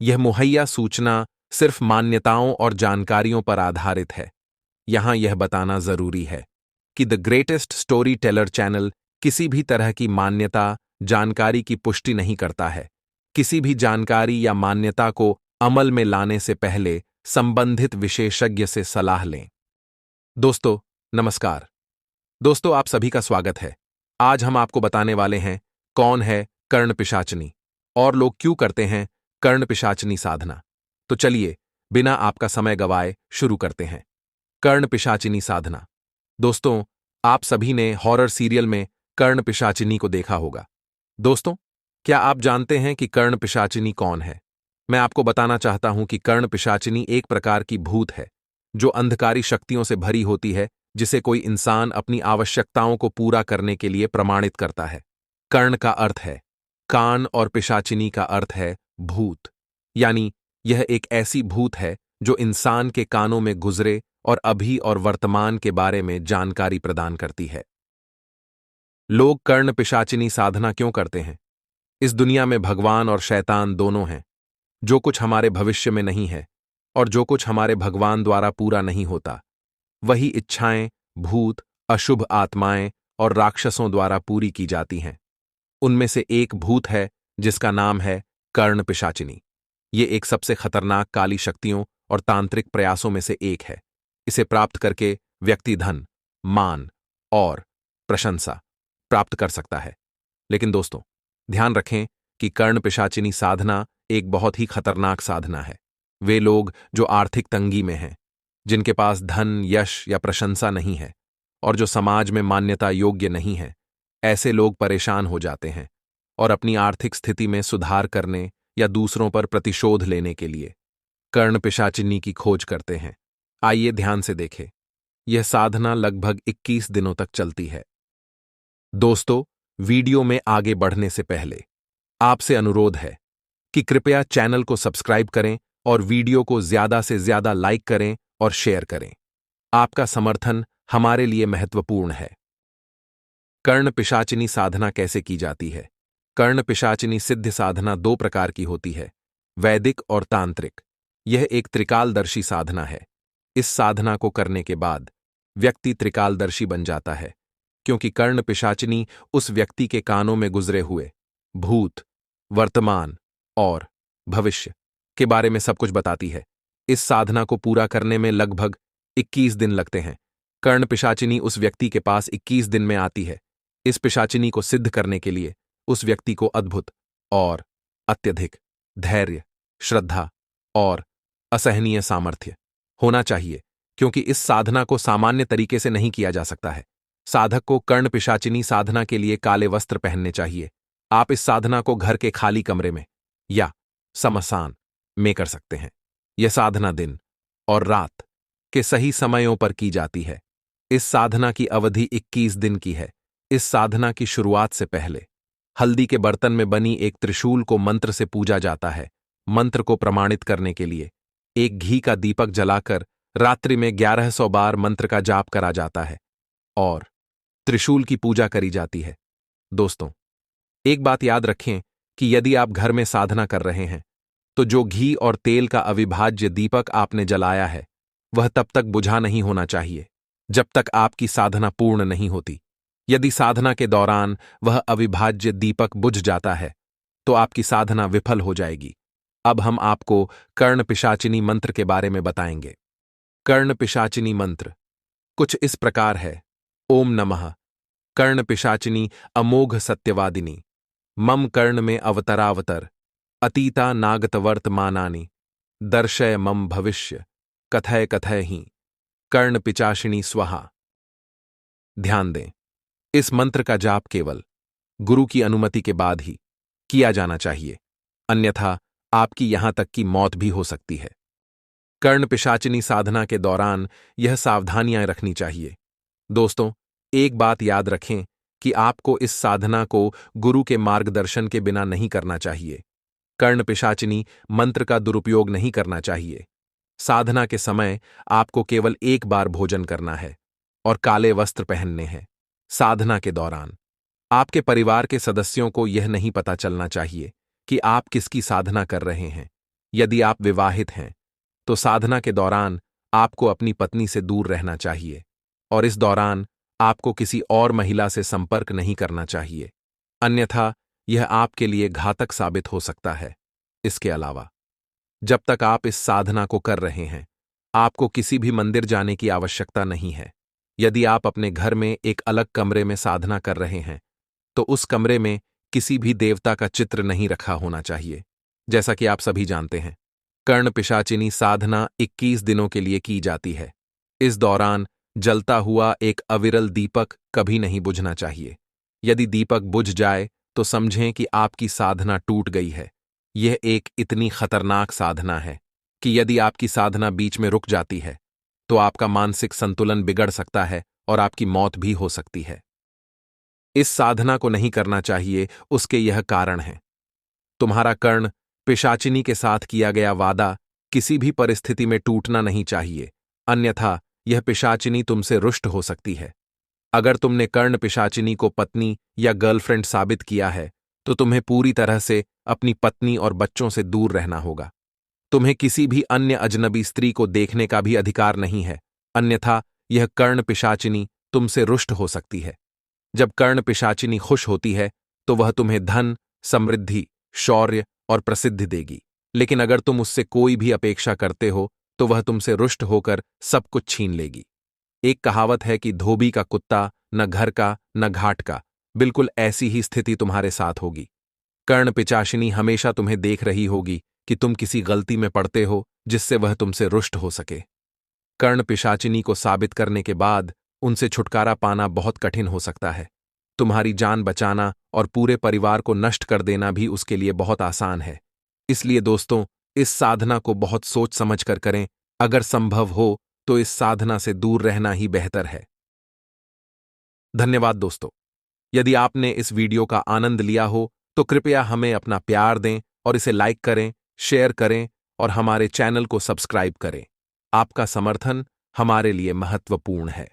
यह मुहैया सूचना सिर्फ मान्यताओं और जानकारियों पर आधारित है। यहां यह बताना जरूरी है कि the greatest story teller channel किसी भी तरह की मान्यता, जानकारी की पुष्टि नहीं करता है। किसी भी जानकारी या मान्यता को अमल में लाने से पहले संबंधित विशेषज्ञ से सलाह लें। दोस्तों, नमस्कार। दोस्तों, आप सभी का स्वागत है। आज हम आपको बताने वाले हैं कौन है कर्ण पिशाचिनी और लोग क्यों करते हैं कर्ण पिशाचिनी साधना। तो चलिए, बिना आपका समय गवाए शुरू करते हैं। कर्ण पिशाचिनी साधना। दोस्तों, आप सभी ने हॉरर सीरियल में कर्ण पिशाचिनी को देखा होगा। दोस्तों, क्या आप जानते हैं कि कर्ण पिशाचिनी कौन है? मैं आपको बताना चाहता हूं कि कर्ण पिशाचिनी एक प्रकार की भूत है जो अंधकारी शक्तियों से भरी होती है, जिसे कोई इंसान अपनी आवश्यकताओं को पूरा करने के लिए प्रमाणित करता है। कर्ण का अर्थ है कान और पिशाचिनी का अर्थ है भूत, यानी यह एक ऐसी भूत है जो इंसान के कानों में गुजरे और अभी और वर्तमान के बारे में जानकारी प्रदान करती है। लोग कर्ण पिशाचिनी साधना क्यों करते हैं? इस दुनिया में भगवान और शैतान दोनों हैं। जो कुछ हमारे भविष्य में नहीं है और जो कुछ हमारे भगवान द्वारा पूरा नहीं होता, वही इच्छाएं भूत, अशुभ आत्माएं और राक्षसों द्वारा पूरी की जाती हैं। उनमें से एक भूत है जिसका नाम है कर्ण पिशाचिनी। ये एक सबसे खतरनाक काली शक्तियों और तांत्रिक प्रयासों में से एक है। इसे प्राप्त करके व्यक्ति धन, मान और प्रशंसा प्राप्त कर सकता है। लेकिन दोस्तों, ध्यान रखें कि कर्ण पिशाचिनी साधना एक बहुत ही खतरनाक साधना है। वे लोग जो आर्थिक तंगी में हैं, जिनके पास धन, यश या प्रशंसा नहीं है और जो समाज में मान्यता योग्य नहीं है, ऐसे लोग परेशान हो जाते हैं और अपनी आर्थिक स्थिति में सुधार करने या दूसरों पर प्रतिशोध लेने के लिए कर्ण पिशाचिनी की खोज करते हैं। आइए ध्यान से देखें। यह साधना लगभग 21 दिनों तक चलती है। दोस्तों, वीडियो में आगे बढ़ने से पहले आपसे अनुरोध है कि कृपया चैनल को सब्सक्राइब करें और वीडियो को ज्यादा से ज्यादा लाइक करें और शेयर करें। आपका समर्थन हमारे लिए महत्वपूर्ण है। कर्ण पिशाचिनी साधना कैसे की जाती है? कर्ण पिशाचिनी सिद्ध साधना दो प्रकार की होती है, वैदिक और तांत्रिक। यह एक त्रिकालदर्शी साधना है। इस साधना को करने के बाद व्यक्ति त्रिकालदर्शी बन जाता है, क्योंकि कर्ण पिशाचिनी उस व्यक्ति के कानों में गुजरे हुए भूत, वर्तमान और भविष्य के बारे में सब कुछ बताती है। इस साधना को पूरा करने में लगभग 21 दिन लगते हैं। कर्ण पिशाचिनी उस व्यक्ति के पास 21 दिन में आती है। इस पिशाचिनी को सिद्ध करने के लिए उस व्यक्ति को अद्भुत और अत्यधिक धैर्य, श्रद्धा और असहनीय सामर्थ्य होना चाहिए, क्योंकि इस साधना को सामान्य तरीके से नहीं किया जा सकता है। साधक को कर्ण पिशाचिनी साधना के लिए काले वस्त्र पहनने चाहिए। आप इस साधना को घर के खाली कमरे में या शमशान में कर सकते हैं। यह साधना दिन और रात के सही समयों पर की जाती है। इस साधना की अवधि 21 दिन की है। इस साधना की शुरुआत से पहले हल्दी के बर्तन में बनी एक त्रिशूल को मंत्र से पूजा जाता है। मंत्र को प्रमाणित करने के लिए एक घी का दीपक जलाकर रात्रि में 1100 बार मंत्र का जाप करा जाता है और त्रिशूल की पूजा करी जाती है। दोस्तों, एक बात याद रखें कि यदि आप घर में साधना कर रहे हैं, तो जो घी और तेल का अविभाज्य दीपक आपने जलाया है, वह तब तक बुझा नहीं होना चाहिए जब तक आपकी साधना पूर्ण नहीं होती। यदि साधना के दौरान वह अविभाज्य दीपक बुझ जाता है, तो आपकी साधना विफल हो जाएगी। अब हम आपको कर्ण पिशाचिनी मंत्र के बारे में बताएंगे। कर्ण पिशाचिनी मंत्र कुछ इस प्रकार है। ओम नमः कर्ण पिशाचिनी अमोघ सत्यवादिनी मम कर्ण में अवतरावतर अतीता नागत वर्तमानानि दर्शय मम भविष्य कथय कथय ही कर्ण पिशाचिनी स्वाहा। ध्यान दें, इस मंत्र का जाप केवल गुरु की अनुमति के बाद ही किया जाना चाहिए, अन्यथा आपकी यहां तक की मौत भी हो सकती है। कर्ण पिशाचिनी साधना के दौरान यह सावधानियां रखनी चाहिए। दोस्तों, एक बात याद रखें कि आपको इस साधना को गुरु के मार्गदर्शन के बिना नहीं करना चाहिए। कर्ण पिशाचिनी मंत्र का दुरुपयोग नहीं करना चाहिए। साधना के समय आपको केवल एक बार भोजन करना है और काले वस्त्र पहनने हैं। साधना के दौरान आपके परिवार के सदस्यों को यह नहीं पता चलना चाहिए कि आप किसकी साधना कर रहे हैं। यदि आप विवाहित हैं तो साधना के दौरान आपको अपनी पत्नी से दूर रहना चाहिए और इस दौरान आपको किसी और महिला से संपर्क नहीं करना चाहिए, अन्यथा यह आपके लिए घातक साबित हो सकता है। इसके अलावा जब तक आप इस साधना को कर रहे हैं, आपको किसी भी मंदिर जाने की आवश्यकता नहीं है। यदि आप अपने घर में एक अलग कमरे में साधना कर रहे हैं, तो उस कमरे में किसी भी देवता का चित्र नहीं रखा होना चाहिए। जैसा कि आप सभी जानते हैं, कर्ण पिशाचिनी साधना 21 दिनों के लिए की जाती है। इस दौरान जलता हुआ एक अविरल दीपक कभी नहीं बुझना चाहिए। यदि दीपक बुझ जाए तो समझें कि आपकी साधना टूट गई है। यह एक इतनी खतरनाक साधना है कि यदि आपकी साधना बीच में रुक जाती है तो आपका मानसिक संतुलन बिगड़ सकता है और आपकी मौत भी हो सकती है। इस साधना को नहीं करना चाहिए, उसके यह कारण हैं। तुम्हारा कर्ण पिशाचिनी के साथ किया गया वादा किसी भी परिस्थिति में टूटना नहीं चाहिए, अन्यथा यह पिशाचिनी तुमसे रुष्ट हो सकती है। अगर तुमने कर्ण पिशाचिनी को पत्नी या गर्लफ्रेंड साबित किया है तो तुम्हें पूरी तरह से अपनी पत्नी और बच्चों से दूर रहना होगा। तुम्हें किसी भी अन्य अजनबी स्त्री को देखने का भी अधिकार नहीं है, अन्यथा यह कर्ण पिशाचिनी तुमसे रुष्ट हो सकती है। जब कर्ण पिशाचिनी खुश होती है तो वह तुम्हें धन, समृद्धि, शौर्य और प्रसिद्धि देगी, लेकिन अगर तुम उससे कोई भी अपेक्षा करते हो तो वह तुमसे रुष्ट होकर सब कुछ छीन लेगी। एक कहावत है कि धोबी का कुत्ता न घर का न घाट का, बिल्कुल ऐसी ही स्थिति तुम्हारे साथ होगी। कर्ण पिशाचिनी हमेशा तुम्हें देख रही होगी कि तुम किसी गलती में पड़ते हो जिससे वह तुमसे रुष्ट हो सके। कर्ण पिशाचिनी को साबित करने के बाद उनसे छुटकारा पाना बहुत कठिन हो सकता है। तुम्हारी जान बचाना और पूरे परिवार को नष्ट कर देना भी उसके लिए बहुत आसान है। इसलिए दोस्तों, इस साधना को बहुत सोच समझ कर करें। अगर संभव हो तो इस साधना से दूर रहना ही बेहतर है। धन्यवाद दोस्तों। यदि आपने इस वीडियो का आनंद लिया हो तो कृपया हमें अपना प्यार दें और इसे लाइक करें, शेयर करें और हमारे चैनल को सब्सक्राइब करें। आपका समर्थन हमारे लिए महत्वपूर्ण है।